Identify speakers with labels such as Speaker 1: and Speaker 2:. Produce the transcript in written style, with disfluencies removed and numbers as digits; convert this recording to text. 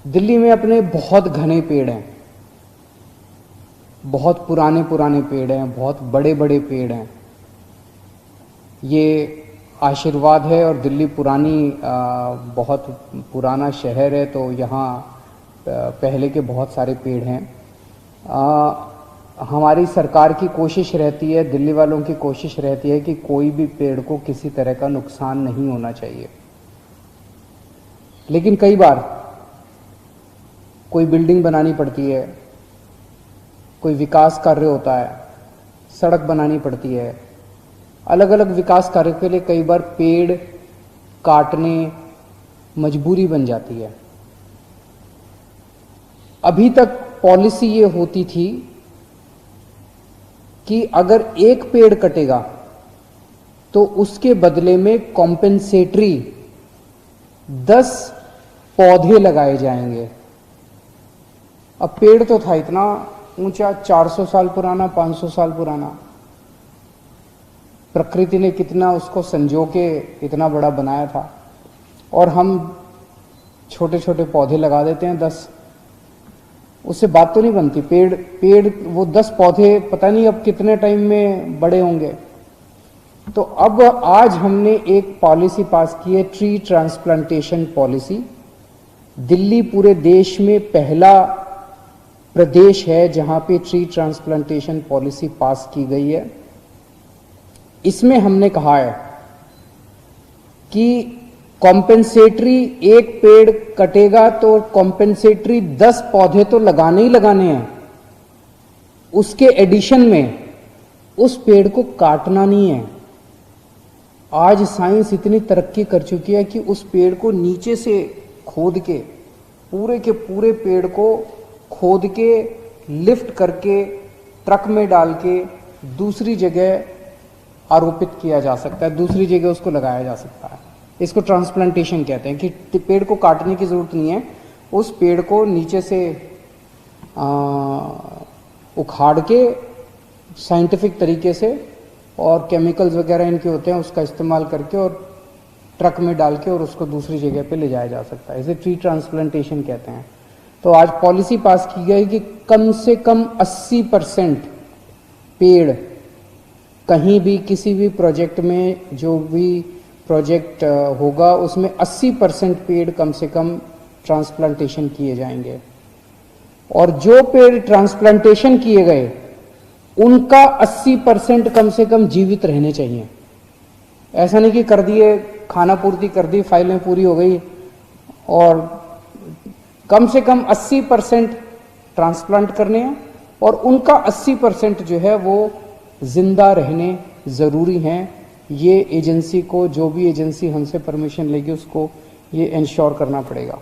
Speaker 1: दिल्ली में अपने बहुत घने पेड़ हैं, बहुत पुराने पुराने पेड़ हैं, बहुत बड़े बड़े पेड़ हैं। ये आशीर्वाद है और दिल्ली बहुत पुराना शहर है, तो यहाँ पहले के बहुत सारे पेड़ हैं। हमारी सरकार की कोशिश रहती है, दिल्ली वालों की कोशिश रहती है कि कोई भी पेड़ को किसी तरह का नुकसान नहीं होना चाहिए। लेकिन कई बार कोई बिल्डिंग बनानी पड़ती है, कोई विकास कार्य होता है, सड़क बनानी पड़ती है, अलग अलग विकास कार्य के लिए कई बार पेड़ काटने मजबूरी बन जाती है। अभी तक पॉलिसी ये होती थी कि अगर एक पेड़ कटेगा तो उसके बदले में कॉम्पेंसेटरी 10 पौधे लगाए जाएंगे। अब पेड़ तो था इतना ऊंचा, 400 साल पुराना, 500 साल पुराना। प्रकृति ने कितना उसको संजो के इतना बड़ा बनाया था, और हम छोटे छोटे पौधे लगा देते हैं 10। उससे बात तो नहीं बनती। पेड़ वो 10 पौधे पता नहीं अब कितने टाइम में बड़े होंगे। तो अब आज हमने एक पॉलिसी पास की है, ट्री ट्रांसप्लांटेशन पॉलिसी। दिल्ली पूरे देश में पहला प्रदेश है जहां पे ट्री ट्रांसप्लांटेशन पॉलिसी पास की गई है। इसमें हमने कहा है कि कॉम्पेंसेटरी एक पेड़ कटेगा तो कॉम्पेंसेटरी 10 पौधे तो लगाने ही लगाने हैं। उसके एडिशन में उस पेड़ को काटना नहीं है। आज साइंस इतनी तरक्की कर चुकी है कि उस पेड़ को नीचे से खोद के पूरे पेड़ को खोद के लिफ्ट करके ट्रक में डाल के दूसरी जगह आरोपित किया जा सकता है, दूसरी जगह उसको लगाया जा सकता है। इसको ट्रांसप्लांटेशन कहते हैं कि पेड़ को काटने की जरूरत नहीं है, उस पेड़ को नीचे से उखाड़ के साइंटिफिक तरीके से और केमिकल्स वगैरह इनके होते हैं उसका इस्तेमाल करके और ट्रक में डाल के और उसको दूसरी जगह पे ले जाया जा सकता है। इसे ट्री ट्रांसप्लांटेशन कहते हैं। तो आज पॉलिसी पास की गई कि कम से कम 80% पेड़ कहीं भी किसी भी प्रोजेक्ट में, जो भी प्रोजेक्ट होगा उसमें 80% पेड़ कम से कम ट्रांसप्लांटेशन किए जाएंगे। और जो पेड़ ट्रांसप्लांटेशन किए गए उनका 80% कम से कम जीवित रहने चाहिए। ऐसा नहीं कि कर दिए, खाना पूर्ति कर दी, फाइलें पूरी हो गई, और कम से कम 80% ट्रांसप्लांट करने हैं और उनका 80% जो है वो जिंदा रहने जरूरी हैं। ये एजेंसी को, जो भी एजेंसी हमसे परमिशन लेगी, उसको ये इंश्योर करना पड़ेगा।